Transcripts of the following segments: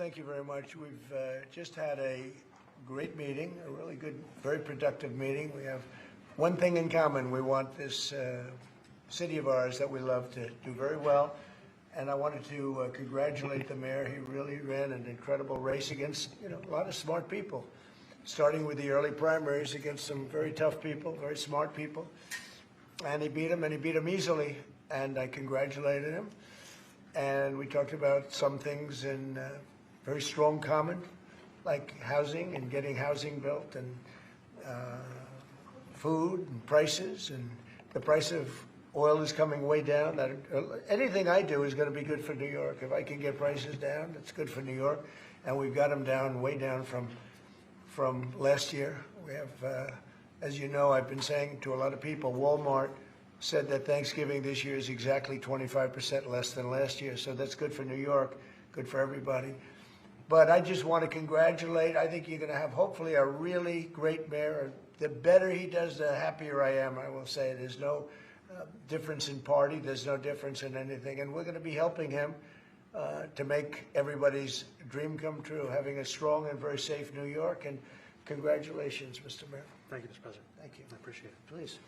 thank you very much. We've just had a great meeting, a really good, very productive meeting. We have one thing in common. We want this city of ours that we love to do very well. And I wanted to congratulate the mayor. He really ran an incredible race against, a lot of smart people, starting with the early primaries against some very tough people, very smart people. And he beat them easily. And I congratulated him. And we talked about some things in very strong common, like housing and getting housing built, and food and prices, and the price of oil is coming way down. Anything I do is going to be good for New York. If I can get prices down, it's good for New York. And we've got them down, way down from last year. We have, as you know, I've been saying to a lot of people, Walmart said that Thanksgiving this year is exactly 25% less than last year. So that's good for New York, good for everybody. But I just want to congratulate. I think you're going to have, hopefully, a really great mayor. The better he does, the happier I am, I will say. There's no difference in party. There's no difference in anything. And we're going to be helping him to make everybody's dream come true, having a strong and very safe New York. And congratulations, Mr. Mayor. Thank you, Mr. President. Thank you. I appreciate it. Please.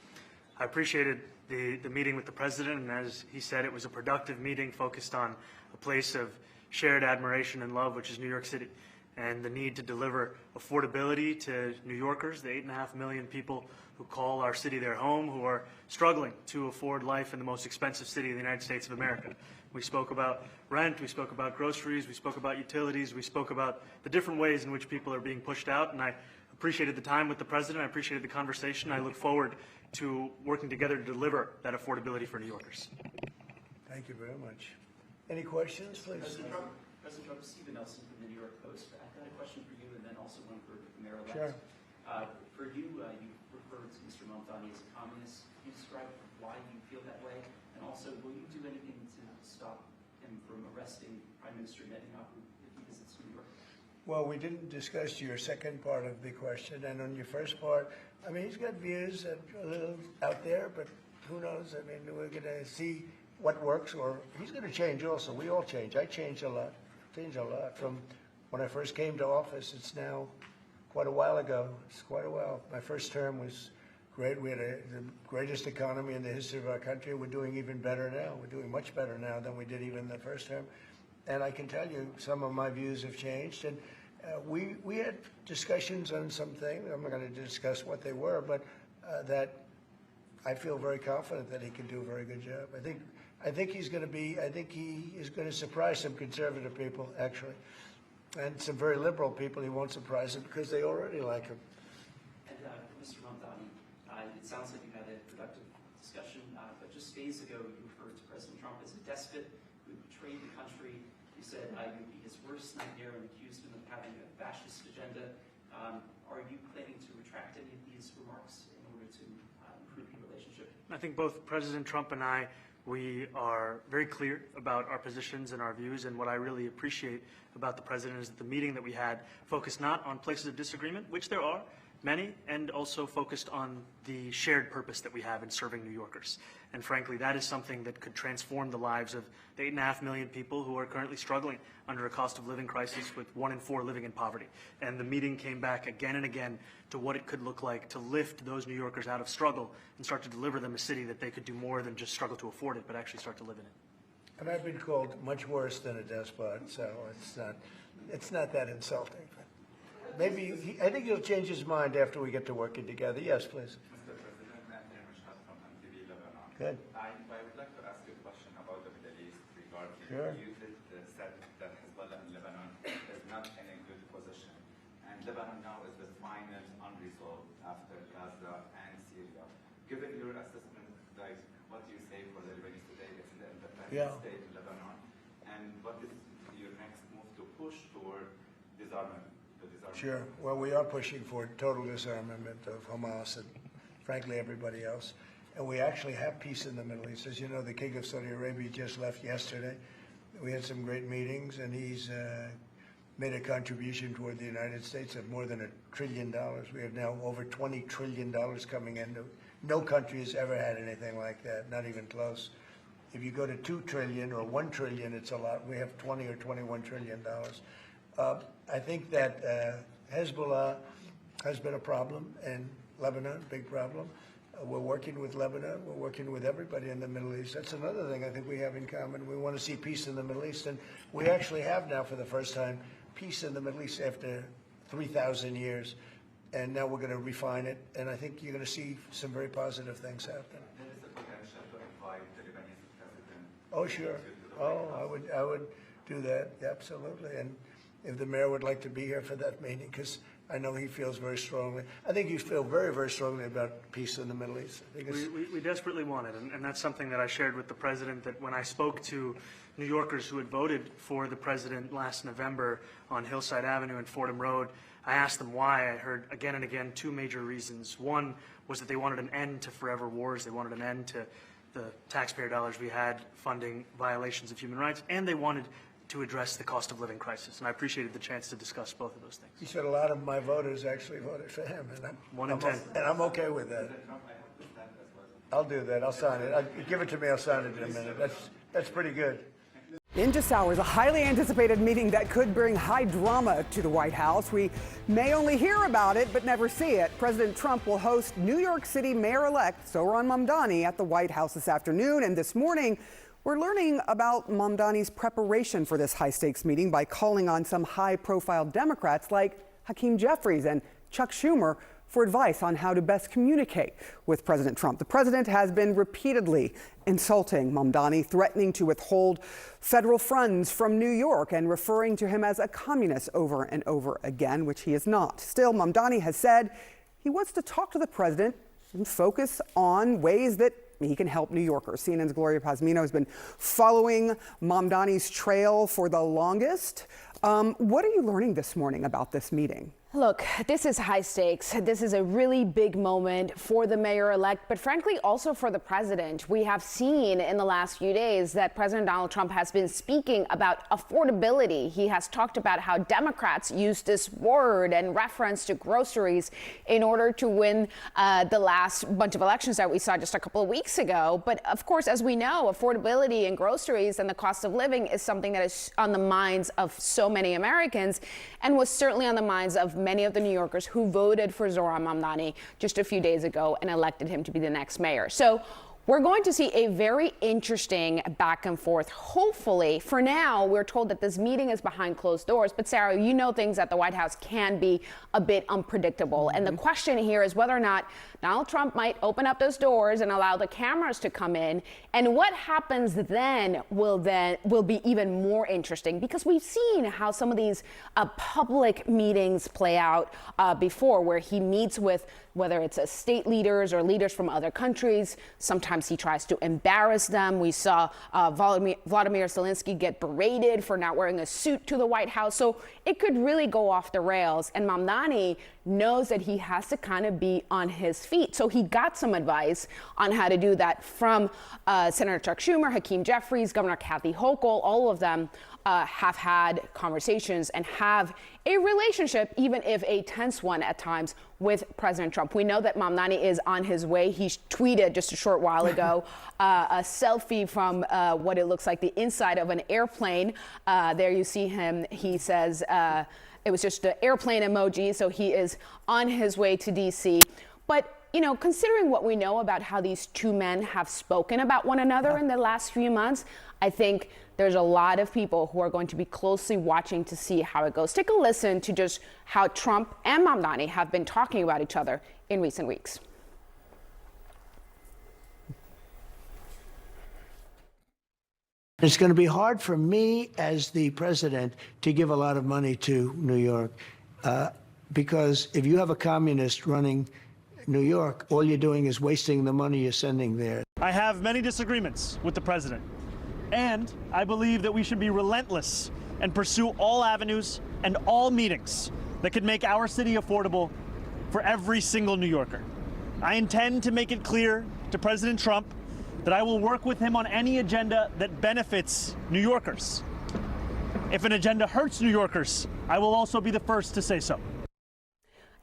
I appreciated the meeting with the president, and as he said, it was a productive meeting focused on a place of shared admiration and love, which is New York City, and the need to deliver affordability to New Yorkers, the 8.5 million people who call our city their home, who are struggling to afford life in the most expensive city in the United States of America. We spoke about rent, we spoke about groceries, we spoke about utilities, we spoke about the different ways in which people are being pushed out, and I appreciated the time with the president, I appreciated the conversation. I look forward to working together to deliver that affordability for New Yorkers. Thank you very much. Any questions, please? President Trump, Stephen Nelson from the New York Post. I've got a question for you and then also one for Mayor-elect. Sure. For you, you referred to Mr. Mamdani as a communist. Can you describe why you feel that way? And also, will you do anything to stop him from arresting Prime Minister Netanyahu if he visits New York? Well, we didn't discuss your second part of the question. And on your first part, I mean, he's got views that are a little out there, but who knows? I mean, we're going to see what works, or he's going to change also. We all change. I changed a lot. From when I first came to office. It's now quite a while ago. It's quite a while. My first term was great. We had the greatest economy in the history of our country. We're doing even better now. We're doing much better now than we did even the first term. And I can tell you some of my views have changed. And we had discussions on some things. I'm not going to discuss what they were, but that I feel very confident that he can do a very good job. I think he's going to be. I think he is going to surprise some conservative people, actually, and some very liberal people. He won't surprise them because they already like him. And Mr. Mamdani, it sounds like you had a productive discussion, but just days ago you referred to President Trump as a despot who betrayed the country. You said you would be his worst nightmare and accused him of having a fascist agenda. Are you planning to retract any of these remarks in order to improve your relationship? I think both President Trump and we are very clear about our positions and our views, and what I really appreciate about the president is that the meeting that we had focused not on places of disagreement, which there are many, and also focused on the shared purpose that we have in serving New Yorkers. And frankly, that is something that could transform the lives of the 8.5 million people who are currently struggling under a cost of living crisis, with 1 in 4 living in poverty. And the meeting came back again and again to what it could look like to lift those New Yorkers out of struggle and start to deliver them a city that they could do more than just struggle to afford it, but actually start to live in it. And I've been called much worse than a despot, so it's not that insulting. Maybe I think he'll change his mind after we get to working together. Yes, please. Mr. President, from MTV Lebanon. Good. I would like to ask you a question about the Middle East regarding Sure. you said that Hezbollah in Lebanon is not in a good position, and Lebanon now is the final unresolved after Gaza and Syria. Given your assessment, like what do you say for the Lebanese today? It's the independent state in Lebanon, and what is your next move to push toward disarmament? Sure. Well, we are pushing for total disarmament of Hamas and, frankly, everybody else. And we actually have peace in the Middle East. As you know, the King of Saudi Arabia just left yesterday. We had some great meetings, and he's made a contribution toward the United States of more than $1 trillion. We have now over $20 trillion coming in. No country has ever had anything like that, not even close. If you go to $2 trillion or $1 trillion, it's a lot. We have $20 or $21 trillion. I think that Hezbollah has been a problem in Lebanon, big problem. We're working with Lebanon. We're working with everybody in the Middle East. That's another thing I think we have in common. We want to see peace in the Middle East, and we actually have now, for the first time, peace in the Middle East after 3,000 years. And now we're going to refine it, and I think you're going to see some very positive things happen. There is a potential to invite the Lebanese president. Oh, sure. I would do that, absolutely. And if the mayor would like to be here for that meeting, because I know he feels very strongly. I think you feel very, very strongly about peace in the Middle East. I think we desperately want it, and that's something that I shared with the president, that when I spoke to New Yorkers who had voted for the president last November on Hillside Avenue and Fordham Road, I asked them why. I heard again and again two major reasons. One was that they wanted an end to forever wars. They wanted an end to the taxpayer dollars we had funding violations of human rights, and they wanted to address the cost of living crisis. And I appreciated the chance to discuss both of those things. he said a lot of my voters actually voted for him, and One in 10. And I'm okay with that. I'll do that. I'll sign it. Give it to me. I'll sign it in a minute. That's pretty good. In just hours, a highly anticipated meeting that could bring high drama to the White House. We may only hear about it, but never see it. President Trump will host New York City Mayor-elect Zohran Mamdani at the White House this afternoon. And this morning, we're learning about Mamdani's preparation for this high-stakes meeting by calling on some high-profile Democrats like Hakeem Jeffries and Chuck Schumer for advice on how to best communicate with President Trump. The president has been repeatedly insulting Mamdani, threatening to withhold federal funds from New York and referring to him as a communist over and over again, which he is not. Still, Mamdani has said he wants to talk to the president and focus on ways that he can help New Yorkers. CNN's Gloria Pazmino has been following Mamdani's trail for the longest. What are you learning this morning about this meeting? Look, this is high stakes. This is a really big moment for the mayor-elect, but frankly, also for the president. We have seen in the last few days that President Donald Trump has been speaking about affordability. He has talked about how Democrats use this word and reference to groceries in order to win the last bunch of elections that we saw just a couple of weeks ago. But of course, as we know, affordability in groceries and the cost of living is something that is on the minds of so many Americans, and was certainly on the minds of many of the New Yorkers who voted for Zohran Mamdani just a few days ago and elected him to be the next mayor. So we're going to see a very interesting back and forth. Hopefully, for now, we're told that this meeting is behind closed doors. But Sarah, you know things at the White House can be a bit unpredictable. And the question here is whether or not Donald Trump might open up those doors and allow the cameras to come in. And what happens then will be even more interesting, because we've seen how some of these public meetings play out before, where he meets with whether it's state leaders or leaders from other countries. Sometimes he tries to embarrass them. We saw Vladimir Zelensky get berated for not wearing a suit to the White House. So it could really go off the rails. And Mamdani knows that he has to kind of be on his feet. So he got some advice on how to do that from Senator Chuck Schumer, Hakeem Jeffries, Governor Kathy Hochul. All of them have had conversations and have a relationship, even if a tense one at times, with President Trump. We know that Mamdani is on his way. He tweeted just a short while ago a selfie from what it looks like the inside of an airplane. There you see him. He says it was just an airplane emoji, so he is on his way to D.C. But you know, considering what we know about how these two men have spoken about one another in the last few months, I think there's a lot of people who are going to be closely watching to see how it goes. Take a listen to just how Trump and Mamdani have been talking about each other in recent weeks. It's going to be hard for me as the president to give a lot of money to New York, because if you have a communist running New York, all you're doing is wasting the money you're sending there. I have many disagreements with the president, and I believe that we should be relentless and pursue all avenues and all meetings that could make our city affordable for every single New Yorker. I intend to make it clear to President Trump that I will work with him on any agenda that benefits New Yorkers. If an agenda hurts New Yorkers, I will also be the first to say so.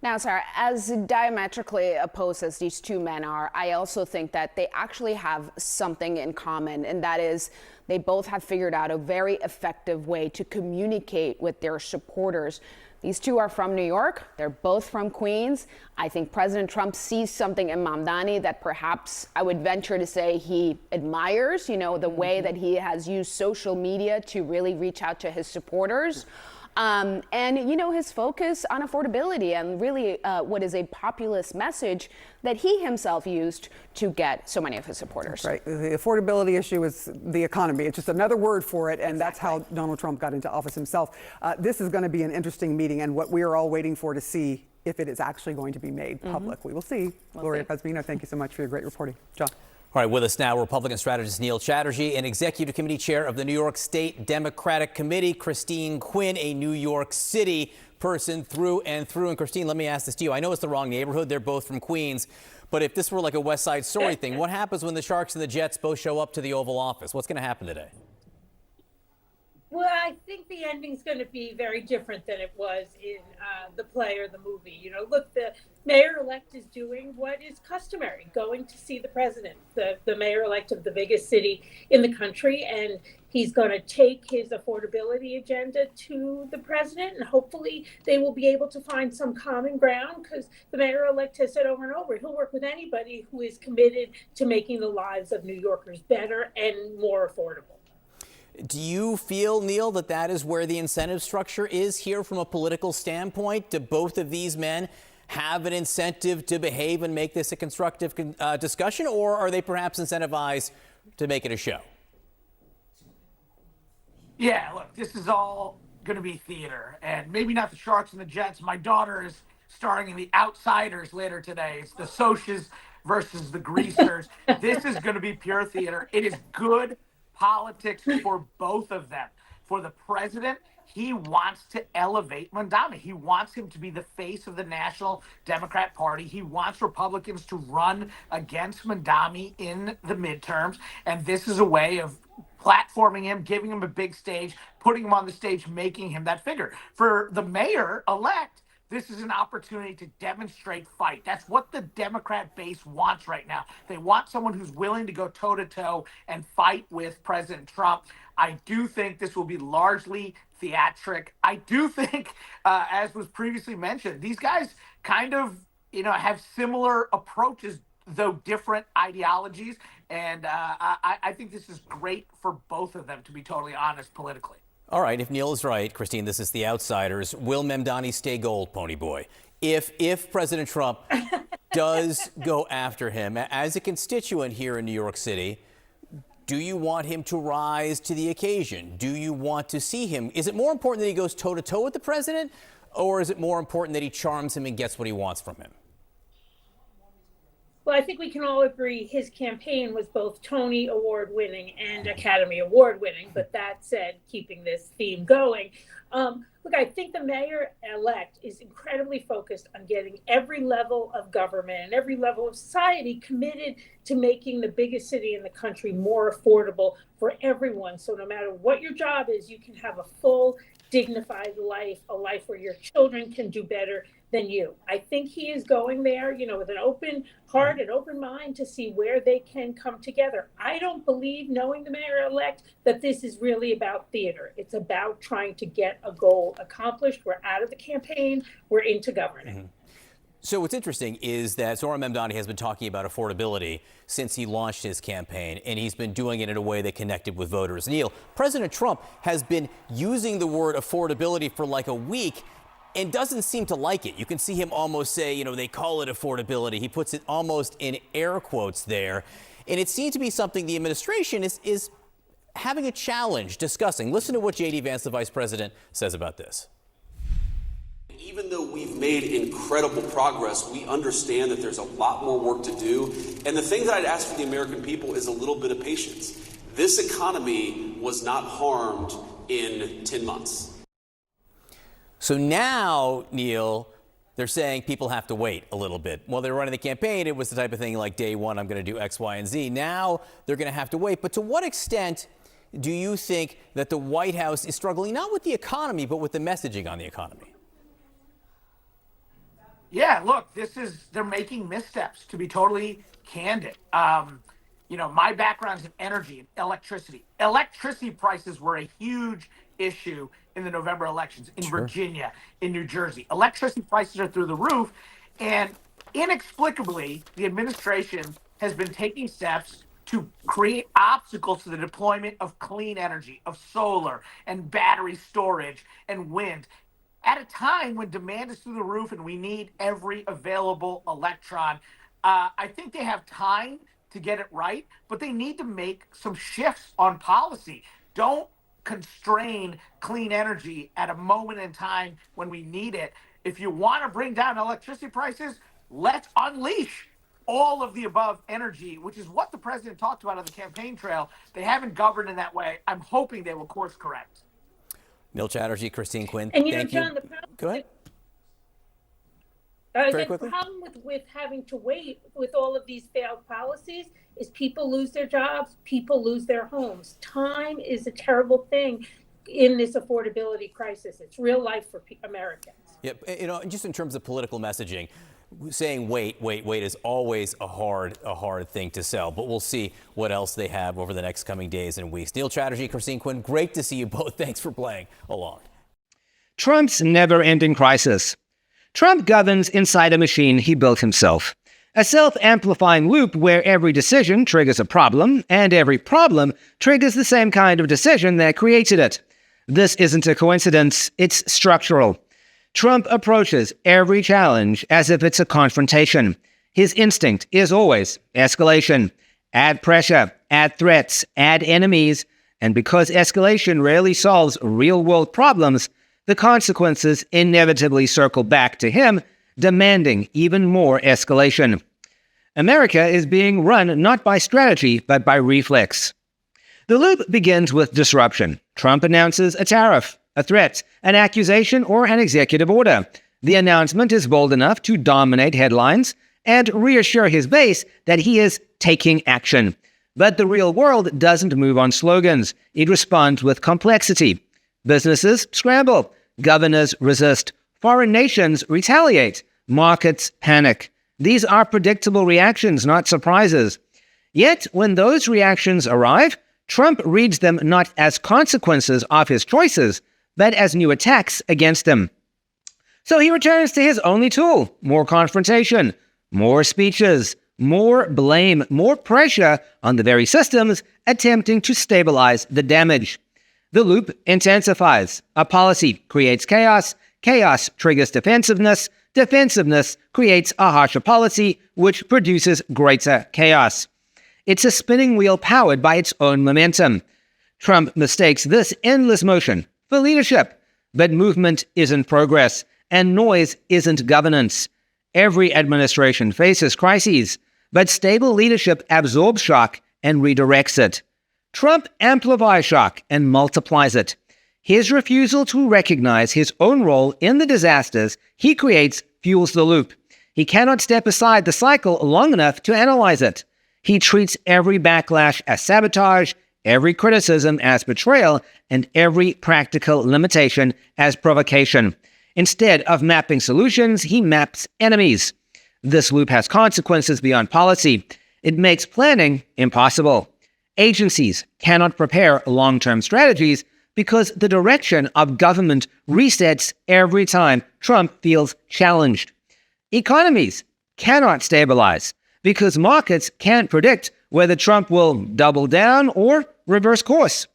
Now, Sarah, as diametrically opposed as these two men are, I also think that they actually have something in common, and that is they both have figured out a very effective way to communicate with their supporters. These two are from New York. They're both from Queens. I think President Trump sees something in Mamdani that perhaps I would venture to say he admires, you know, the way that he has used social media to really reach out to his supporters. And, you know, his focus on affordability and really what is a populist message that he himself used to get so many of his supporters. Right. The affordability issue is the economy. It's just another word for it, and that's how Donald Trump got into office himself. This is going to be an interesting meeting, and what we are all waiting for to see if it is actually going to be made public. We will see. Gloria Pazmino, thank you so much for your great reporting. John. All right, with us now, Republican strategist Neil Chatterjee and Executive Committee Chair of the New York State Democratic Committee, Christine Quinn, a New York City person through and through. And Christine, let me ask this to you. I know it's the wrong neighborhood. They're both from Queens. But if this were like a West Side Story thing, what happens when the Sharks and the Jets both show up to the Oval Office? What's going to happen today? Well, I think the ending's going to be very different than it was in the play or the movie. You know, look, the mayor-elect is doing what is customary, going to see the president, the mayor-elect of the biggest city in the country, and he's going to take his affordability agenda to the president, and hopefully they will be able to find some common ground, because the mayor-elect has said over and over, he'll work with anybody who is committed to making the lives of New Yorkers better and more affordable. Do you feel, Neil, that that is where the incentive structure is here from a political standpoint? Do both of these men have an incentive to behave and make this a constructive discussion, or are they perhaps incentivized to make it a show? Yeah, look, this is all going to be theater, and maybe not the Sharks and the Jets. My daughter is starring in The Outsiders later today. It's the Socias versus the Greasers. This is going to be pure theater. It is good politics for both of them. For the president, he wants to elevate Mandan. He wants him to be the face of the National Democrat Party. He wants Republicans to run against Mandan in the midterms. And this is a way of platforming him, giving him a big stage, putting him on the stage, making him that figure. For the mayor-elect, this is an opportunity to demonstrate fight. That's what the Democrat base wants right now. They want someone who's willing to go toe-to-toe and fight with President Trump. I do think this will be largely theatric. I do think, as was previously mentioned, these guys kind of, you know, have similar approaches, though different ideologies. And I think this is great for both of them, to be totally honest, politically. All right, if Neil is right, Christine, this is The Outsiders. Will Mamdani stay gold, Pony Boy? If President Trump does go after him, as a constituent here in New York City, do you want him to rise to the occasion? Do you want to see him? Is it more important that he goes toe-to-toe with the president, or is it more important that he charms him and gets what he wants from him? Well, I think we can all agree his campaign was both Tony Award winning and Academy Award winning. But that said, keeping this theme going, look, I think the mayor-elect is incredibly focused on getting every level of government and every level of society committed to making the biggest city in the country more affordable for everyone. So no matter what your job is, you can have a full, dignified life, a life where your children can do better than you. I think he is going there, you know, with an open heart and open mind to see where they can come together. I don't believe, knowing the mayor-elect, that this is really about theater. It's about trying to get a goal accomplished. We're out of the campaign. We're into governing. Mm-hmm. So what's interesting is that Zohran Mamdani has been talking about affordability since he launched his campaign, and he's been doing it in a way that connected with voters. Neil, President Trump has been using the word affordability for like a week and doesn't seem to like it. You can see him almost say, you know, they call it affordability. He puts it almost in air quotes there. And it seems to be something the administration is having a challenge discussing. Listen to what J.D. Vance, the vice president, says about this. Even though we've made incredible progress, we understand that there's a lot more work to do. And the thing that I'd ask for the American people is a little bit of patience. This economy was not harmed in 10 months. So now, Neil, they're saying people have to wait a little bit. While they were running the campaign, it was the type of thing like day one, I'm going to do X, Y, and Z. Now they're going to have to wait. But to what extent do you think that the White House is struggling not with the economy, but with the messaging on the economy? Yeah, look, they're making missteps, to be totally candid. My background's in energy and electricity. Electricity prices were a huge issue in the November elections in Virginia, in New Jersey. Electricity prices are through the roof. And inexplicably, the administration has been taking steps to create obstacles to the deployment of clean energy, of solar and battery storage and wind, at a time when demand is through the roof and we need every available electron. I think they have time to get it right, but they need to make some shifts on policy. Don't constrain clean energy at a moment in time when we need it. If you want to bring down electricity prices, let's unleash all of the above energy, which is what the president talked about on the campaign trail. They haven't governed in that way. I'm hoping they will course correct. Neil Chatterjee, Christine Quinn, And thank John, you. the problem, Go ahead. the quickly. problem with having to wait with all of these failed policies is people lose their jobs, people lose their homes. Time is a terrible thing in this affordability crisis. It's real life for Americans. Yep. Just in terms of political messaging, saying wait is always a hard thing to sell, but we'll see what else they have over the next coming days and weeks. Neil Chatterjee, Christine Quinn, great to see you both. Thanks for playing along. Trump's never-ending crisis. Trump governs inside a machine he built himself. A self-amplifying loop where every decision triggers a problem, and every problem triggers the same kind of decision that created it. This isn't a coincidence, it's structural. Trump approaches every challenge as if it's a confrontation. His instinct is always escalation. Add pressure, add threats, add enemies, and because escalation rarely solves real-world problems, the consequences inevitably circle back to him, demanding even more escalation. America is being run not by strategy, but by reflex. The loop begins with disruption. Trump announces a tariff, a threat, an accusation, or an executive order. The announcement is bold enough to dominate headlines and reassure his base that he is taking action. But the real world doesn't move on slogans. It responds with complexity. Businesses scramble. Governors resist. Foreign nations retaliate. Markets panic. These are predictable reactions, not surprises. Yet, when those reactions arrive, Trump reads them not as consequences of his choices, but as new attacks against them. So he returns to his only tool: more confrontation, more speeches, more blame, more pressure on the very systems attempting to stabilize the damage. The loop intensifies. A policy creates chaos. Chaos triggers defensiveness. Defensiveness creates a harsher policy, which produces greater chaos. It's a spinning wheel powered by its own momentum. Trump mistakes this endless motion for leadership. But movement isn't progress, and noise isn't governance. Every administration faces crises, but stable leadership absorbs shock and redirects it. Trump amplifies shock and multiplies it. His refusal to recognize his own role in the disasters he creates fuels the loop. He cannot step aside the cycle long enough to analyze it. He treats every backlash as sabotage, every criticism as betrayal, and every practical limitation as provocation. Instead of mapping solutions, he maps enemies. This loop has consequences beyond policy. It makes planning impossible. Agencies cannot prepare long-term strategies because the direction of government resets every time Trump feels challenged. Economies cannot stabilize because markets can't predict whether Trump will double down or reverse course.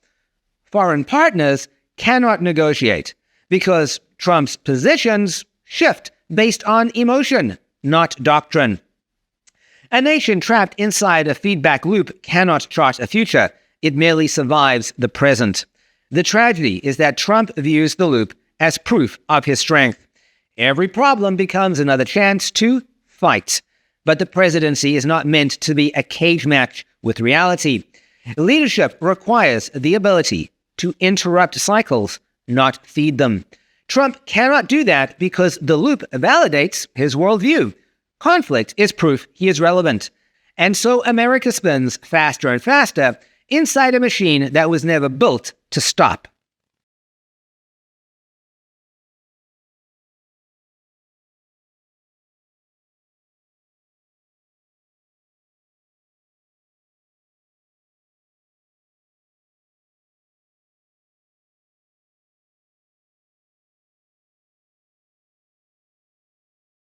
Foreign partners cannot negotiate because Trump's positions shift based on emotion, not doctrine. A nation trapped inside a feedback loop cannot chart a future. It merely survives the present. The tragedy is that Trump views the loop as proof of his strength. Every problem becomes another chance to fight. But the presidency is not meant to be a cage match with reality. Leadership requires the ability to interrupt cycles, not feed them. Trump cannot do that because the loop validates his worldview. Conflict is proof he is relevant. And so America spins faster and faster inside a machine that was never built to stop.